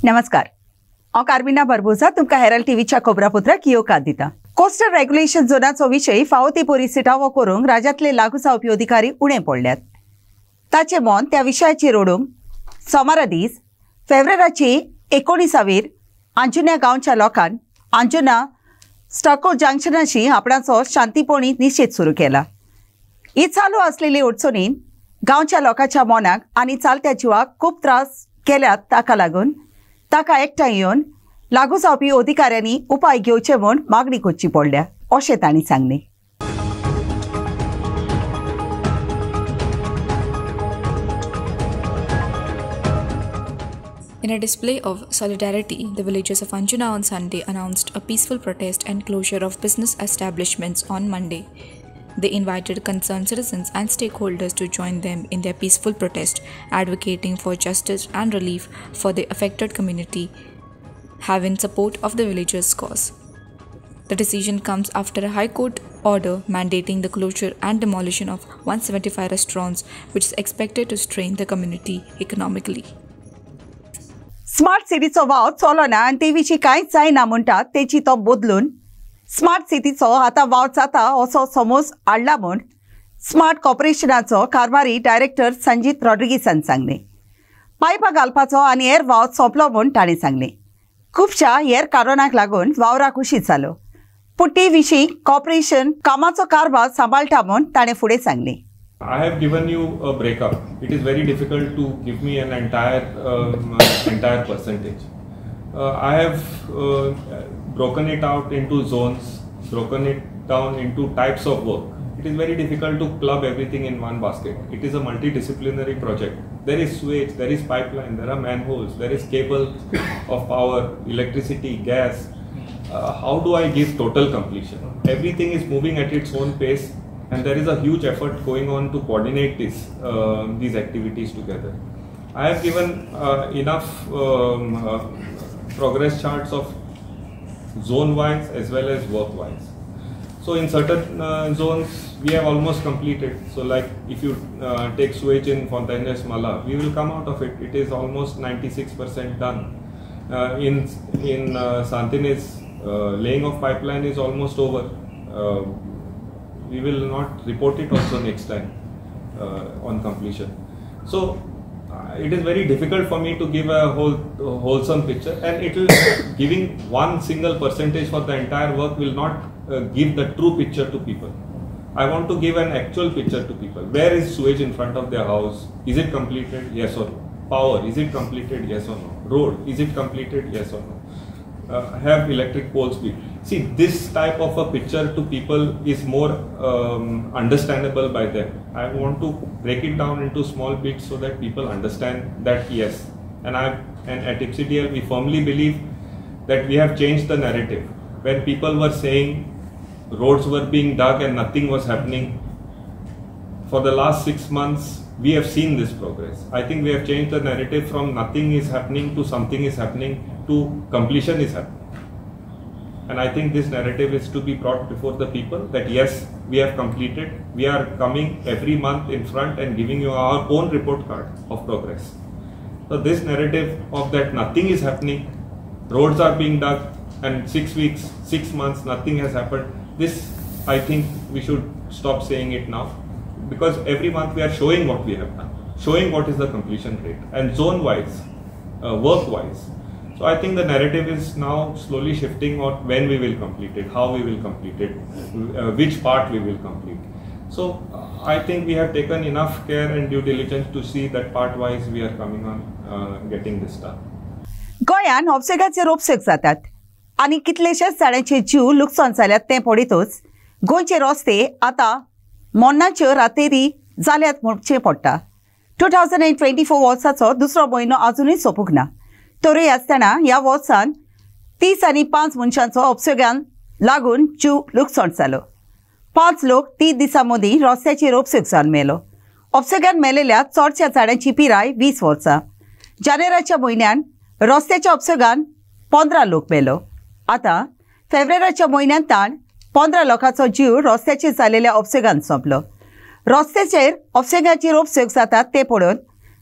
नमस्कार। हांव कार्मिना बरबोजा तुमकां हेरल्ड टीव्हीच्या खबरापत्राक येवकार दिता। कोस्टल रेग्युलेशन झोनाचो विशय फावो ती परी सिटावो करूंक राज्यांतले लागू जावपी अधिकारी उणे पडल्यात। ताचे मोन त्या विशयाचेर ओडूंक सोमारा दीस फेब्रुवारीची 19 अंजुना गांवच्या लोकांन अंजुना स्टॉको जंक्शनाशी आपणाचो शांतीपोणी निशेध सुरू केला। ही चालू असलेली अडचणीन गांवच्या लोकांच्या मोनाक आनी चालत्या जिवाक खूब त्रास केल्यात। ताका लागून ताका एकठांय येवन लागू जावपी अधिकाऱ्यांनी उपाय घेवचे म्हूण मागणी करची पडल्या, अशें तांणी सांगलें। In a display of solidarity, the villagers of Anjuna on Sunday announced a peaceful protest and closure of business establishments on Monday. They invited concerned citizens and stakeholders to join them in their peaceful protest, advocating for justice and relief for the affected community, having support of the villagers' cause. The decision comes after a High Court order mandating the closure and demolition of 175 restaurants, which is expected to strain the community economically. Smart सिटीचो वाव चलो ना आनी ते विशीं कांयच जायना म्हणटात तेची तो बदलून स्मार्ट सिटीचो आतां वाव जाता असो समज हाडला म्हूण स्मार्ट कॉर्पोरेशनाचो कारभारी डायरेक्टर संजीत रॉड्रिगीसान सांगलें। पायपां घालपाचो आनी हेर वाव सोंपलो म्हूण ताणें सांगलें। खुबशा हेर कारणांक लागून वावराक उशीर जालो, पूण ते विशीं कॉर्पोरेशन कामाचो कारभार सांबाळटा म्हूण ताणें फुडें सांगलें। I have given you a breakup. It is very difficult to give me an entire percentage. I have broken it out into zones, broken it down into types of work. It is very difficult to club everything in one basket. It is a multidisciplinary project. There is sewage, there is pipeline, there are manholes, there is cable of power, electricity, gas. How do I give total completion? Everything is moving at its own pace. And there is a huge effort going on to coordinate these activities together. I have given enough progress charts of zone-wise as well as work-wise. So in certain zones, we have almost completed. So like if you take sewage in Fontaines Mala, we will come out of it. It is almost 96% done. In Santines, laying of pipeline is almost over. We will not report it also next time on completion. So it is very difficult for me to give a wholesome picture, and it will giving one single percentage for the entire work will not give the true picture to people. I want to give an actual picture to people. Where is sewage in front of their house? Is it completed? Yes or no? Power, is it completed? Yes or no? Road, is it completed? Yes or no? Have electric poles been? See, this type of a picture to people is more understandable by them. I want to break it down into small bits so that people understand that yes. And at IPCDL we firmly believe that we have changed the narrative. When people were saying roads were being dug and nothing was happening, for the last 6 months we have seen this progress. I think we have changed the narrative from nothing is happening to something is happening to completion is happening. And I think this narrative is to be brought before the people that yes, we have completed. We are coming every month in front and giving you our own report card of progress. So this narrative of that nothing is happening, roads are being dug, and 6 weeks, 6 months, nothing has happened. This, I think we should stop saying it now, because every month we are showing what we have done, showing what is the completion rate, and zone-wise, work-wise. So I think the narrative is now slowly shifting on when we will complete it, how we will complete it, which part we will complete. So I think we have taken enough care and due diligence to see that part-wise we are coming on getting this done. गोंयान उपसेगाचे रोपसेक जातात आनी कितलेशेच झाडांचे जीव लुकसाण जाल्यात तें पळयतच गोंयचे रस्ते आतां मोन्नाच्यो रातेरी जाल्यात म्हणचें पडटा। 2024 वर्साचो दुसरो म्हयनो अजुनूय सोंपूंक ना। तरी आसतना ह्या वर्सान 30 आनी 5 मनशांचो उपसेगान लागून जीव लुकसाण जालो। 5 लोक 3 दिसां मदीं रस्त्याचेर उपसेग जावन मेलो। उपसेगान मेलेल्या चडशा झाडांची पिराय 20 वर्सां। जानेराच्या म्हयन्यान रस्त्याच्या उपसेगान 15 लोक मेलो। आतां फेब्रुवारीच्या म्हयन्यांत 15 लोकांचो जीव रस्त्याचेर जालेल्या उपसेगान सोंपलो। रस्त्याचेर उपसेगाचेर उपसेग जातात ते पळोवन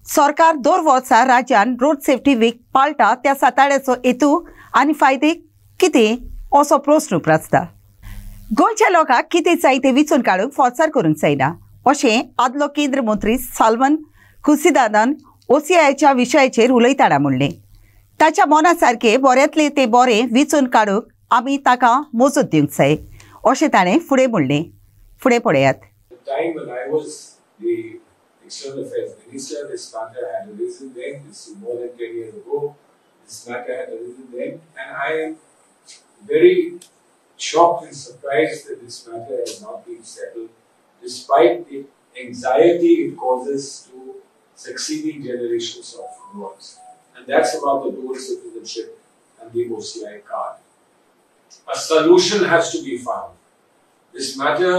सरकार 2 वर्सां राज्यान रोड सेफ्टी वीक पाळटा त्या साताड्याचो हेतू आनी फायदे कितें असो प्रस्न उपरासता. गोंयच्या लोकांक कितें जाय तें विचून काडूंक फोर्सार करूंक जायना अशें आदलो केंद्र मंत्री साल्मन खुर्शीदादान OCIच्या विशयाचेर उलयतना म्हणलें. ताच्या मना सारके बऱ्यांतले ते बरें विचून काडूंक आमी ताका मोजूत दिवंक जाय अशें ताणें फुडें म्हणलें. फुडें पळयात. External Affairs Minister, this matter had arisen then. This is more than 10 years ago. This matter had arisen then, and I am very shocked and surprised that this matter has not been settled, despite the anxiety it causes to succeeding generations of Goans. And that's about the dual citizenship and the OCI card. A solution has to be found. This matter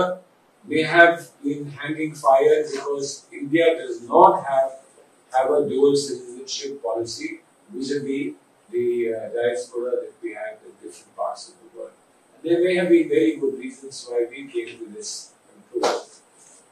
may have been hanging fire because India does not have a dual citizenship policy vis-a-vis the diaspora that we have in different parts of the world. And there may have been very good reasons why we came to this conclusion.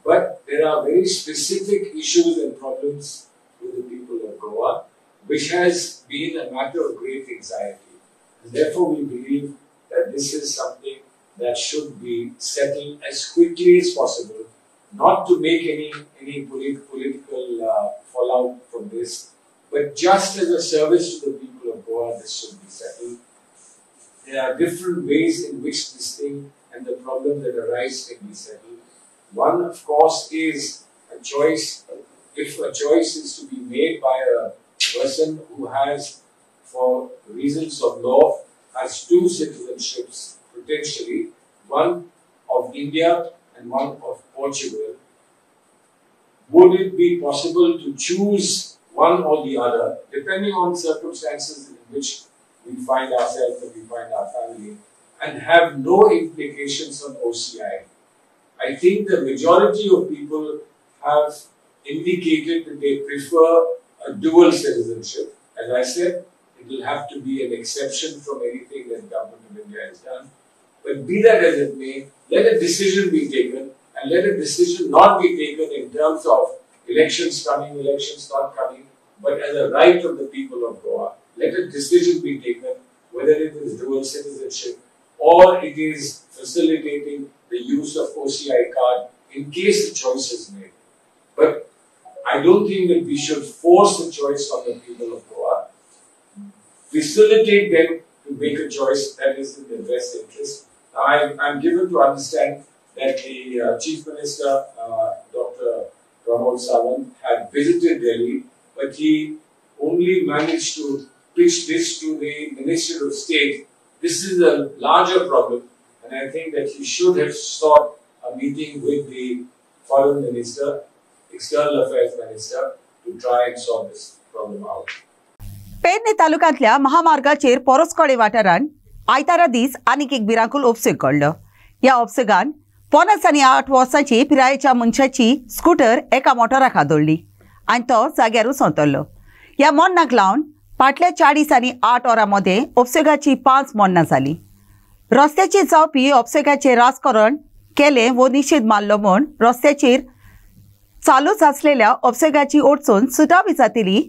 But there are very specific issues and problems with the people of Goa, which has been a matter of great anxiety. And therefore we believe that this is something that should be settled as quickly as possible, not to make any political fallout from this, but just as a service to the people of Goa, this should be settled. There are different ways in which this thing and the problems that arise can be settled. One, of course, is a choice. If a choice is to be made by a person who has, for reasons of law, has 2 citizenships, potentially, one of India and one of Portugal, would it be possible to choose one or the other, depending on circumstances in which we find ourselves and we find our family, and have no implications on OCI? I think the majority of people have indicated that they prefer a dual citizenship. As I said, it will have to be an exception from anything that Government of India has done. But be that as it may, let a decision be taken, and let a decision not be taken in terms of elections coming, elections not coming, but as a right of the people of Goa. Let a decision be taken, whether it is dual citizenship or it is facilitating the use of OCI card in case the choice is made. But I don't think that we should force a choice on the people of Goa. Facilitate them to make a choice that is in their best interest. I'm given to understand that the Chief Minister, Dr. Pramod Sawant, had visited Delhi, but he only managed to pitch this to the Minister of State. This is a larger problem, and I think that he should have sought a meeting with the Foreign Minister, External Affairs Minister, to try and sort this problem out. Pedne तालुक्यांतल्या महामार्गाचेर परसकोडे वाठारांत आयतारा दीस आनीक एक भिरांकूळ उपसग घडलो. ह्या उपसगान 50 आनी 8 वर्सांची पिरायेच्या मनशाची स्कूटर एका मोटाराक आदळ्ळी आनी तो जाग्यारूच संतरलो. ह्या मरणाक लावन फाटल्या 40 आनी 8 वरां मदें उपसगाची 5 मरणां जालीं. रस्त्याचेर जावपी उपसगाचें राजकारण केलें वो निशेध मारलो म्हूण रस्त्याचेर चालूच आसलेल्या उपसगाची ओडचून सुटावी जातली.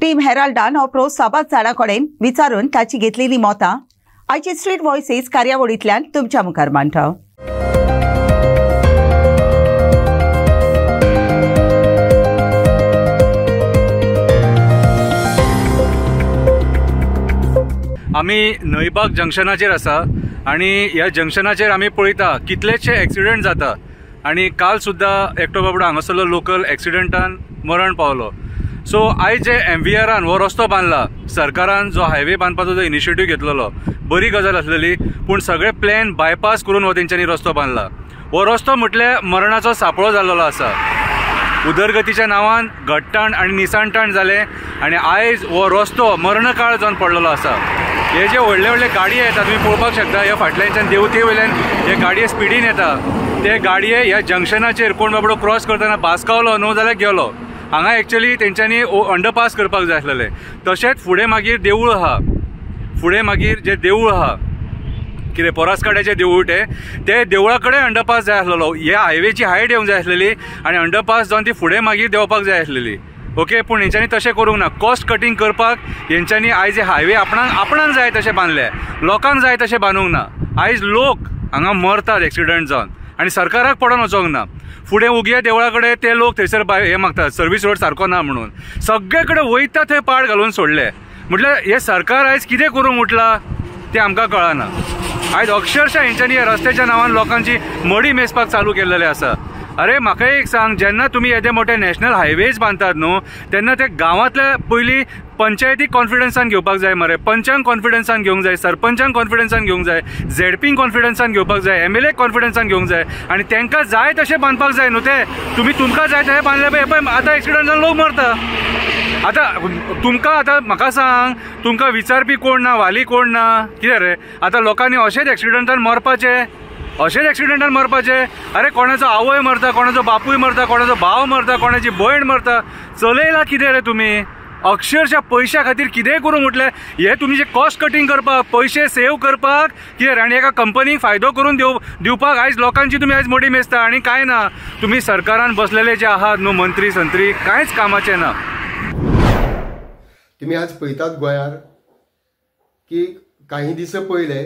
टीम हेराल्डान हो प्रो साबाद जाणा कडेन विचारून ताची घेतलेली मतां आयचे स्ट्रीट व्हॉयसीस कार्यावळींतल्यान तुमच्या मुखार मांडटा. आमी नयबाग जंक्शनाचेर आसा आनी ह्या जंक्शनाचेर आमी पळयता कितलेशे एक्सिडेंट जाता आनी काल सुद्दां एकटो बाबडो हांगासरलो लोकल एक्सिडेंटान मरण पावलो. सो आयज जे MVRान हो रस्तो बांदला, सरकारान जो हायवे बांदपाचो जो इनिशिएटीव घेतलेलो बरी गजाल आसलेली, पूण सगळे प्लॅन बायपास करून हो तेंच्यांनी रस्तो बांदला. हो रस्तो म्हटल्यार मरणाचो सापळो जाल्लो आसा. उदरगतीच्या नांवान घट्टाण आनी निसाणटाण जालें आनी आयज हो रस्तो मरणकाळ जावन पडलेलो आसा. हे जे व्हडले व्हडले गाडये येता तुम्ही पळोवपाक शकता, ह्या फाटल्यानच्यान देवते वयल्यान हे गाडये स्पिडीन येता. ते गाडये ह्या जंक्शनाचेर कोण बाबडो क्रॉस करतना भासकावलो न्हू जाल्यार गेलो. हांगा एक्चुअली तेंच्यांनी अंडरपास करपाक जाय आसलेले. तशेंच फुडें मागीर देवूळ आहा, फुडें मागीर जे देवूळ आहा कितें पोरासकाड्याचें देवूळ ते देवळा कडेन अंडरपास जाय आसलेलो. ह्या हायवेची हायट येवंक जाय आसलेली आनी अंडरपास जावन ती फुडें मागीर देंवपाक जाय आसलेली. ओके, पूण हेंच्यांनी तशें करूंक ना. कॉस्ट कटींग करपाक हेंच्यांनी आयज हायवे आपणाक जाय तशें बांदले, लोकांक जाय तशें बांदूंक ना. आयज लोक हांगा मरतात एक्सिडंट जावन आनी सरकाराक पडोन वचोंक ना. फुडें उगया देवळा कडेन ते लोक थंयसर हे मागतात, सर्वीस रोड सारको ना म्हणून. सगळे कडेन वयता थंय पाड घालून सोडले. म्हटल्यार हे सरकार आयज कितें करूंक उठला तें आमकां कळना. आयज अक्षरशः हेंच्यांनी ह्या रस्त्याच्या नांवान लोकांची मडी मेजपाक चालू केल्लेले आसा. अरे म्हाका एक सांग, जेन्ना तुमी येदे मोठे नॅशनल हायवेज बांदतात न्हू, तेन्ना ते गांवांतल्या पयलीं पंचायतीक कॉन्फिडन्सान घेवपाक जाय मरे, पंचांक कॉन्फिडन्सान घेवंक जाय, सरपंचांक कॉन्फिडन्सान घेवंक जाय, झेडपींक कॉन्फिडन्सान घेवपाक जाय, MLA कॉन्फिडन्सान घेवंक जाय, आनी तांकां जाय तशें बांदपाक जाय न्हू. ते तुमकां जाय तशें बांदले पळय, आतां एक्सिडंट जावन लोक मरता. आतां तुमकां आतां म्हाका सांग, तुमकां विचारपी कोण ना, वाली कोण ना, कितें रे? आतां लोकांनी अशेंच एक्सिडंटान मरपाचे. अरे कोणाचो आवय मरता, कोणाचो बापूय मरता, कोणाचो भाव मरता, कोणाची भयण मरता. चलयला कितें रे तुमी? अक्षरशः पैशा खातीर कितेंय करूंक उठले. हे तुमी जे कॉस्ट कटींग करपाक, पयशे सेव करपाक कितें, आनी एका कंपनीक फायदो करून दिवपाक आयज लोकांची तुमी आयज मोडी मेजता. आनी कांय ना, तुमी सरकारान बसलेले जे आहात न्हू मंत्री संत्री, कांयच कामाचे ना. तुम्ही आज पळयतात गोंयार की काही दीस पयले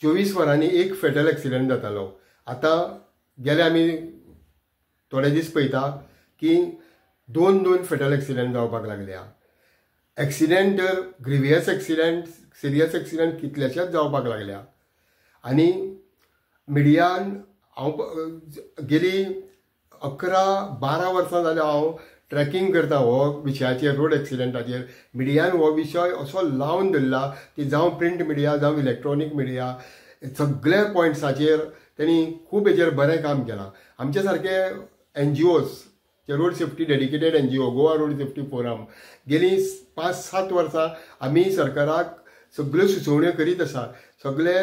24 वरांनी एक फेटल एक्सिडंट जातालो. आतां गेले आमी थोडे दीस पळयता की दोन फेटल एक्सिडंट जावपाक लागल्या. एक्सिडंट तर ग्रिवियस एक्सिडंट, सिरियस एक्सिडंट कितलेशेच जावपाक लागल्या. आनी मिडियान हांव गेली 11-12 वर्सां जाली हांव ट्रॅकिंग करता हो विशयाचेर, रोड एक्सिडंटाचेर. मिडियान हो विशय असो लावन धरला की जावं प्रिंट मिडिया जावं इलेक्ट्रॉनीक मिडिया, सगळ्या पॉयंट्साचेर त्यांनी खूब हेचेर बरें काम केलां. आमचे सारके NGOs, road safety dedicated NGO, Goa road safety forum, गेली 5-7 वर्सां आमी सरकाराक सगळ्यो सुचोवण्यो करीत आसा. सगळे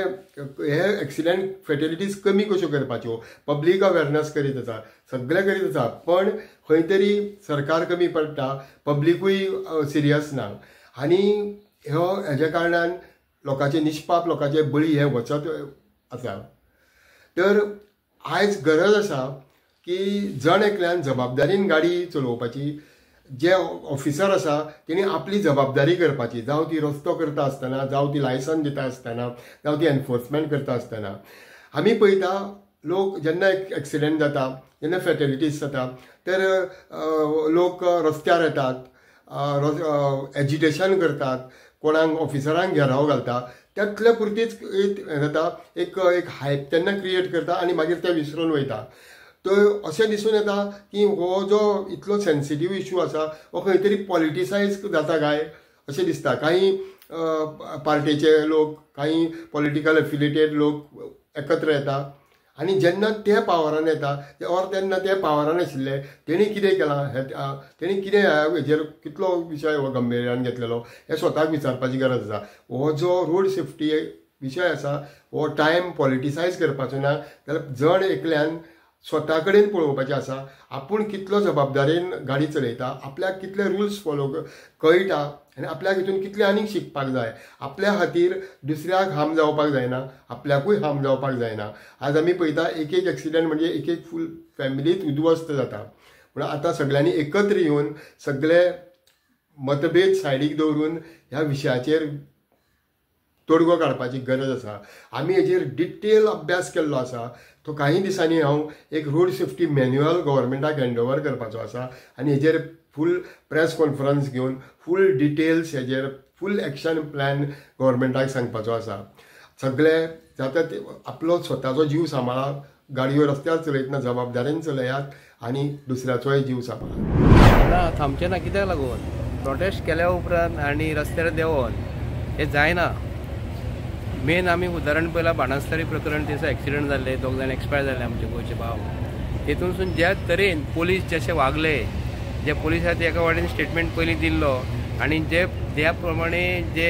हे एक्सिडंट फेटेलिटीज कमी कश्यो करपाच्यो, पब्लीक अवेरनस करीत आसा, सगळे करीत आसा. पण खंय तरी सरकार कमी पडटा, पब्लीकूय सिरियस ना. आनी हेज्या कारणान लोकांचे निश्पाप लोकांचे बळी हे वचत आसा. तर आयज गरज आसा की जण एकल्यान जबाबदारीन गाडी चलोवपाची. जे ऑफिसर आसा तेणी आपली जबाबदारी करपाची, जावं ती रस्तो करता आसतना, जावं ती लायसन दिता आसतना, जावं ती एनफोर्समेंट करता आसतना. आमी पळयता लोक जेन्ना एक्सिडंट जाता, जेन्ना फेटेलिटीज जाता, तर लोक रस्त्यार येतात, एजिटेशन करतात, कोणाक ऑफिसरांक घेराव घालता. त्यातल्या पुरतीच हें जाता, एक हायप तेन्ना क्रिएट करता आनी मागीर ते विसरून वयता. तर अशें दिसून येता की हो जो इतलो सेन्सिटीव इश्यू आसा हो खंय तरी पॉलिटिसायज जाता काय अशें दिसता. काही पार्टीचे लोक, काही पॉलिटिकल एफिलिएटेड लोक एकत्र येता आनी जेन्ना ते पावरान येता ऑर तेन्ना ते पावरान आशिल्ले तेणी कितें केलां, तेणी कितें हेजेर कितलो विशय हो गंभीर्यान घेतलेलो हें स्वताक विचारपाची गरज आसा. हो जो रोड सेफ्टी विशय आसा हो टायम पॉलिटिसायज करपाचो ना, जाल्यार जण एकल्यान स्वता कडेन पळोवपाचें आसा. आपूण कितलो जबाबदारेन गाडी चलयता, आपल्याक कितले रुल्स फॉलो कळटा आनी आपल्याक हितून कितलें आनीक शिकपाक जाय. आपल्या खातीर दुसऱ्याक हार्म जावपाक जायना, आपल्याकूय हार्म जावपाक जायना. आज आमी पळयता एक एक्सिडंट म्हणजे एक फूल फॅमिलीच उद्ध्वस्त जाता. पूण आतां सगळ्यांनी एकत्र येवन सगळे मतभेद सायडीक दवरून ह्या विशयाचेर तोडगो काडपाची गरज आसा. आमी हेजेर डिटेल अभ्यास केल्लो आसा. तो काही दिसांनी हांव एक रोड सेफ्टी मॅन्युअल गव्हर्मेंटाक हँडओवर करपाचो आसा आनी हेजेर फूल प्रेस कॉन्फरन्स घेवन फूल डिटेल्स हेजेर फूल एक्शन प्लॅन गव्हर्मेंटाक सांगपाचो आसा. सगळे जाता ते आपलो स्वताचो जीव सांबाळा, गाडयो रस्त्यार चलयतना जबाबदारेन चलयात आनी दुसऱ्याचोय जीव सांबाळा. ना थांबचें ना. कित्याक लागून प्रोटेस्ट केल्या उपरांत आनी रस्त्यार देंवन हें जायना. मेन आमी उदाहरण पळयलां बाणस्तारी प्रकरण, दिसा एक्सिडंट जाल्ले, 2 जाण एक्सपायर जाले आमचे गोंयचे भाव. तेतूनसून ज्या तरेन पोलीस जशे वागले, जे पोलिसांनी एका वाटेन स्टेटमेंट पयलीं दिल्लो आनी जे त्या प्रमाणे जे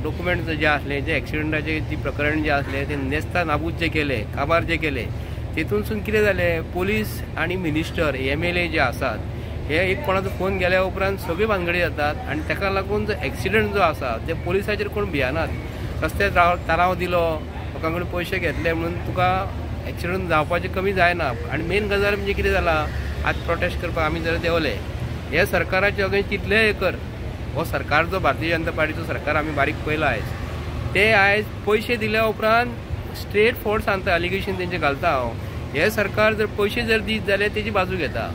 डॉक्युमेंट जे आसले, जे एक्सिडंटाचे जी प्रकरण जे आसले ते नेस्ता नाबूद जे केले, काबार जे केले, तेतूनसून कितें जालें, पोलीस आनी मिनिस्टर MLA जे आसात हे एक कोणाचो फोन गेल्या उपरांत सगळी भानगडी जातात आनी ताका लागून जो एक्सिडंट जो आसा ते पोलिसाचेर कोण भियानात. रस्त्यार ताराव दिलो, लोकां कडेन पयशे घेतले म्हणून तुका एक्सिडंट जावपाचें कमी जायना. आनी मेन गजाल म्हणजे कितें जाला, आज प्रोटेस्ट करपाक आमी जर देंवले हे सरकाराचे अगेन्स्ट कितलेय कर हो सरकार जो भारतीय जनता पार्टीचो सरकार आमी बारीक पयला आयज ते आयज पैसे दिल्या उपरांत स्ट्रेट फॉर्ड सांगता एलिगेशन तेंचे घालता हांव हे सरकार जर पैसे जर दीत जाल्यार तेजी बाजू घेता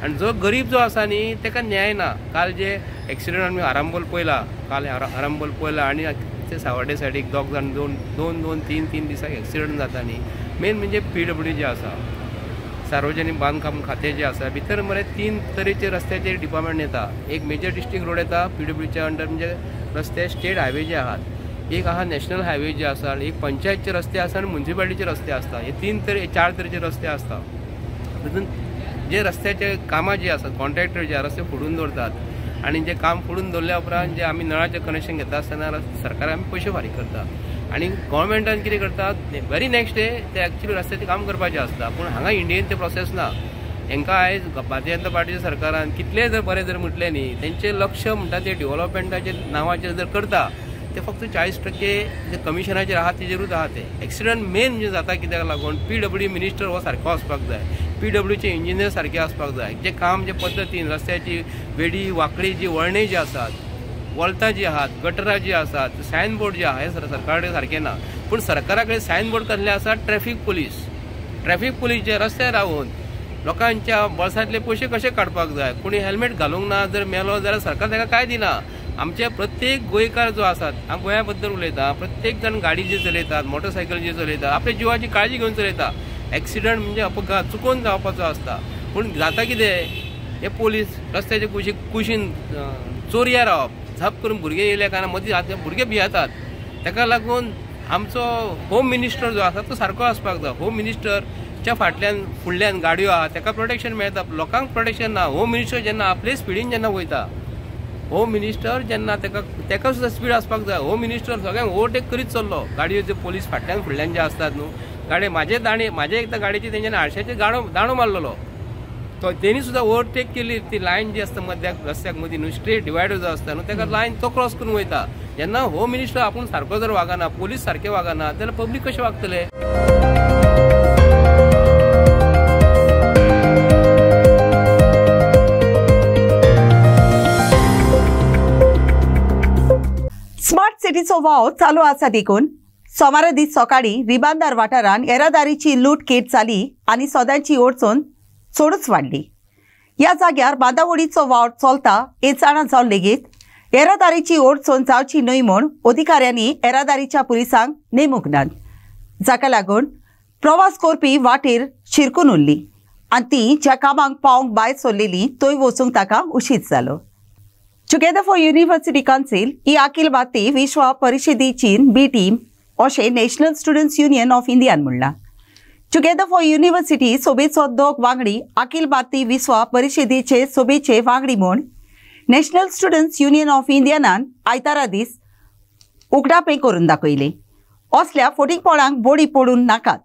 आनी जो गरीब जो आसा न्ही तेका न्याय ना. काल जे एक्सिडेंट आमी आरांबोल पयला काल आरांबोल पयला आनी ते सावड्डे सायडीक दोग जाण दोन तीन दिसाक एक्सिडेंट जाता न्ही. मेन म्हणजे PWD जे आसा सार्वजनीक बांदकाम खातें जे आसा भितर मरे 3 तरेचे रस्त्याचे डिपार्टमेंट येता. एक मेजर डिस्ट्रिक्ट रोड येता PWDच्या अंडर म्हणजे रस्ते स्टेट हायवे जे आहात, एक आहा नॅशनल हायवे जे आसा, एक पंचायतचे रस्ते आसा आनी म्युनिसिपालिटीचे रस्ते आसता. हे 4 तरेचे रस्ते आसता. तितून जे रस्त्याचे कामां जी आसात कॉन्ट्रॅक्टर जे रस्ते फोडून दवरतात आनी जे काम फोडून दवरल्या उपरांत जे आमी नळाचें कनेक्शन घेता आसतना सरकार आमी पयशे फारीक करता आनी गोवोरमेंटान कितें करतात वेरी नेक्स्ट डे ते एक्चुअली रस्त्याचें काम करपाचें आसता. पूण हांगा इंडियेन ते प्रोसेस ना. हांकां आयज भारतीय जनता पार्टीच्या सरकारान कितलेय जर बरें जर म्हटलें न्ही तेंचें लक्ष म्हणटा ते डेव्हलपमेंटाच्या नांवाचेर जर करता ते फक्त 40% जे कमिशनाचेर आहात तेजेरूच आहा. ते एक्सिडंट मेन म्हणजे जाता कित्याक लागून PWD मिनिस्टर हो सारको आसपाक जाय, PWDचे इंजिनियर सारके आसपाक जाय. जे काम जे पद्दतीन रस्त्याची वेडी वांकडी जी वळणी जी आसात, वळतां जी आहात, गटरां जी आसात, सायन बोर्ड जे आहा हे सरकार कडेन सारकें ना. पूण सरकारा कडेन सायन बोर्ड कसले आसा ट्रॅफिक पुलीस जे रस्त्यार रावून लोकांच्या बळसांतले पयशे कशे काडपाक जाय. कोणी हेल्मेट घालूंक ना जर मेलो जाल्यार सरकार ताका काय दिना. आमचे प्रत्येक गोंयकार जो आसात हांव गोंया बद्दल उलयतां प्रत्येक जाण गाडी जी चलयतात मोटरसायकल जी चलयतात आपल्या जिवाची काळजी घेवन चलयता. एक्सिडंट म्हणजे अपघात चुकोवन जावपाचो आसता. पूण जाता कितें हे पोलीस रस्त्याचे कुशीन चोरया रावप झप करून भुरगे येयले काय मदीं भुरगे भियेतात. ताका लागून आमचो होम मिनिस्टर जो आसा तो सारको आसपाक जाय. होम मिनिस्टरच्या फुडल्यान गाडयो आहा ताका प्रोटेक्शन मेळटा, लोकांक प्रोटेक्शन ना. होम मिनिस्टर जेन्ना आपले स्पिडीन जेन्ना वयता होम मिनिस्टर जेन्ना ताका सुद्दां स्पीड आसपाक जाय. होम मिनिस्टर सगळ्यांक ओवरटेक करीत चल्लो. गाडयो जे पोलीस फाटल्यान फुडल्यान जे आसतात न्हू गाडी म्हाजे एकदा गाडयेची तेंच्यानी आरशाचे दांडो मारलेलो तो तेणी सुद्दां ओवरटेक केली. ती लायन जी आसता मध्याक रस्त्याक मदीं न्हू स्ट्रेट डिवायडर जो आसता न्हू ताका लायन तो क्रॉस करून वयता. जेन्ना होम मिनिस्टर आपूण सारको जर वागना पोलीस सारके वागना जाल्यार पब्लीक कशें वागतले. स्मार्ट सिटीचो वाव चालू आसा देखून सोमारा दीस सकाळी रिबांदार वाठारांत येरादारीची लूट केट जाली आनी सोदांची अडचण चडूच वाडली. ह्या जाग्यार बांदावळीचो वाव चलता हे जाणा जावन लेगीत येरादारीची अडचण जावची न्हय म्हूण अधिकाऱ्यांनी येरादारीच्या पुलिसांक नेमूंक नात. जाका लागून प्रवास करपी वाटेर शिरकून उरली आनी ती ज्या कामाक पावंक भायर सरलेली थंय वचूंक ताका उशीत जालो. टुगेदर फॉर युनिव्हर्सिटी काउन्सिल ही अखिल भारतीय विश्व परिशदेची बी टीम अशें national students union of Indian म्हणलां. टुगेदर फॉर युनिव्हर्सिटी सोबेचो दोग वांगडी अखिल भारतीय विश्व परिशदेचे सोबेचे वांगडी म्हूण नॅशनल स्टुडंट्स युनियन ऑफ इंडियनान आयतारा दीस उगडापे करून दाखयले. असल्या फोटींगपणांक बोडी पडून नाकात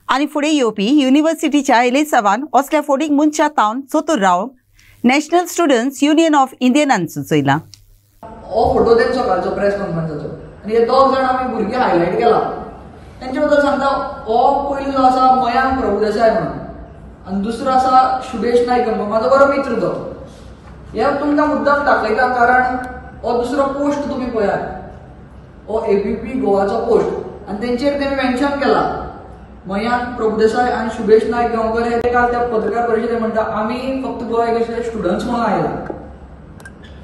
आनी फुडें येवपी युनिव्हर्सिटीच्या इलेसावान असल्या फोटींग मनशां तावन चतूर रावंक नॅशनल स्टुडंट्स युनियन ऑफ इंडियनान सुचयला. हो फोटो तेंचो सकाळचो प्रेस कॉन्फरन्साचो आनी हे दोग जाण आमी भुरगे हायलायट केला. तेंचे बद्दल सांगता हो पयलो जो आसा मयांक प्रभुदेसाय म्हणून आनी दुसरो आसा शुभेश नायक म्हणून म्हाजो बरो मित्र तो. हे तुमकां मुद्दाम दाखयता कारण हो दुसरो पोस्ट तुमी पळयात हो ABP गोवाचो पोस्ट आनी तेंचेर तेमी मेन्शन केला मयांक प्रभुदेसाय आनी शुभेश नायक गांवकर हे काल त्या पत्रकार परिशदेंत म्हणटा आमी फक्त गोंय कशे स्टुडंट्स म्हणून आयला.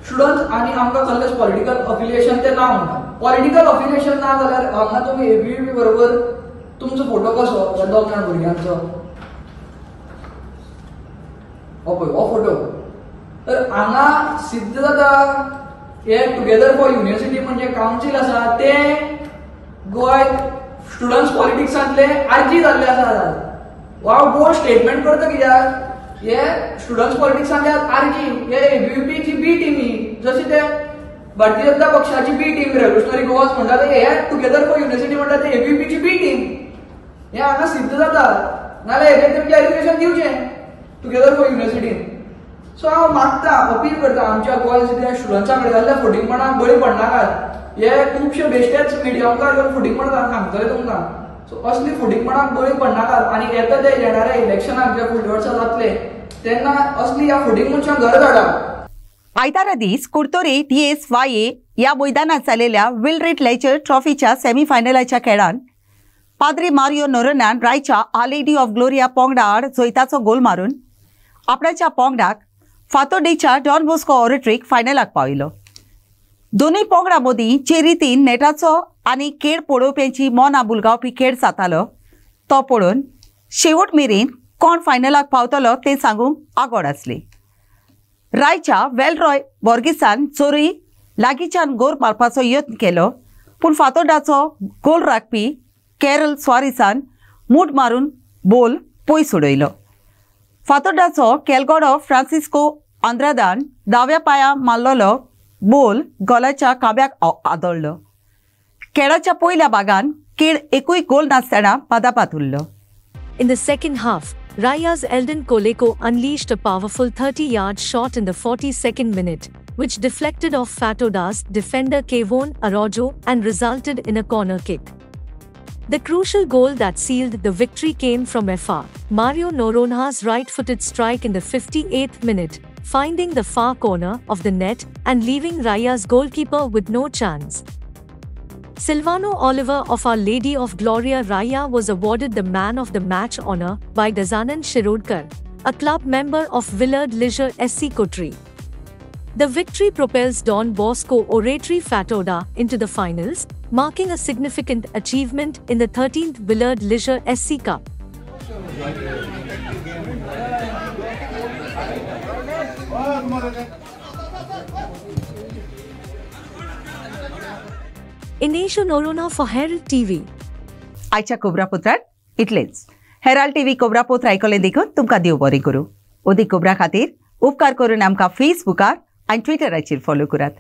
स्टुडंट्स आनी आमकां कसलेच पॉलिटिकल अफिलिएशन ते ना म्हणटा. पॉलिटिकल अफिलिएशन ना जाल्यार हांगा तुमी ABP बरोबर तुमचो फोटो कसो ह्या दोग जाण भुरग्यांचो हो पळय हो फोटो. तर हांगा सिद्ध जाता हे टुगेदर फॉर युनिव्हर्सिटी म्हणजे कावन्सील आसा ते गोंय स्टुडंट्स पॉलिटिक्सांतले आरजी जाल्ले आसा. हांव बोल्ड स्टेटमेंट करता कित्याक हे स्टुडंट्स पॉलिटिक्सांतले आरजी हे ABPची बी टीमी जशी ते भारतीय जनता पक्षाची बी टीम रेव्होल्युशनरी गोवास म्हणटा हे टुगेदर फॉर युनिव्हर्सिटी म्हणटा ते ABPची बी टीम. हे हांगा सिद्ध जाता नाल्यार हेजेर तेमचें एज्युकेशन दिवचें टुगेदर फॉर युनिव्हर्सिटीन. सो हांव मागता अपील करता आमच्या गोंय स्टुडंट्सां कडेन जाल्ल्या फुटींगपणाक बळी पडनाकात. हे खुबशे बेश्टेच मिडियमकार घेवन फुटींगपणां सांगतले तुमकां. सो असली फुटींगपणाक बळी पडनाकात आनी येता ते येणाऱ्या इलेक्शनाक जे फुडल्या वर्सा जातले तेन्ना असली ह्या फुटींग मनशांक घर धाडा आयतारा दीस कुर्तोरी DSYA या मैदानात जालेल्या विल्ड्रीट लेचर ट्रॉफीच्या सेमीफायनलाच्या खेळान पाद्री मारियो नोरोनान रायच्या आ लेडी ऑफ ग्लोरिया पोंगडा आड जैताचो गोल मारून आपणाच्या पोंगडाक फातोर्डेच्या डॉन बॉस्को ऑरिट्रीक फायनलाक पाविलो. दोनूय पोंगडा मदीं जे रितीन नेटाचो आनी खेळ पळोवप्यांची मन आबुलगावपी खेळ जातालो तो पळोवन शेवट मेरेन कोण फायनलाक पावतलो तें सांगूंक आगोड आसली. रायच्या वेलरॉय बोर्गिसान चोरी लागींच्यान गोल मारपाचो यत्न केलो पूण फातोर्डाचो गोल राखपी कॅरल स्वारिसान मूठ मारून बोल पयस उडयलो. फातोर्डाचो केलगोडो फ्रांसिस्को आंद्रादान दाव्या पांया मारलोलो बोल गोलाच्या काब्याक आदळ्ळो. खेळाच्या पयल्या भागान खेळ एकूय गोल नासतना पादापात उरलो. In the second half, Raya's Eldon Koleko unleashed a powerful 30-yard shot in the 42nd minute, which deflected off Fatorda's defender Kevon Araujo and resulted in a corner kick. The crucial goal that sealed the victory came from FR Mario Noronha's right-footed strike in the 58th minute, finding the far corner of the net and leaving Raya's goalkeeper with no chance. Silvano Oliver of Our Lady of Gloria Raya was awarded the Man of the Match honour by Gazanand Shirodkar, a club member of Willard Leisure SC Kotri. The victory propels Don Bosco Oratory Fatorda into the finals, marking a significant achievement in the 13th Willard Leisure SC Cup. Inesha Norona for Herald TV. आयच्या खबरापत्रांत इतलेंच. Herald TV खबरापत्र आयकलें देखून तुमकां देव बरें करूं. अदीक खबरां खातीर उपकार करून आमकां फेसबुकार आनी ट्विटराचेर फॉलो करात.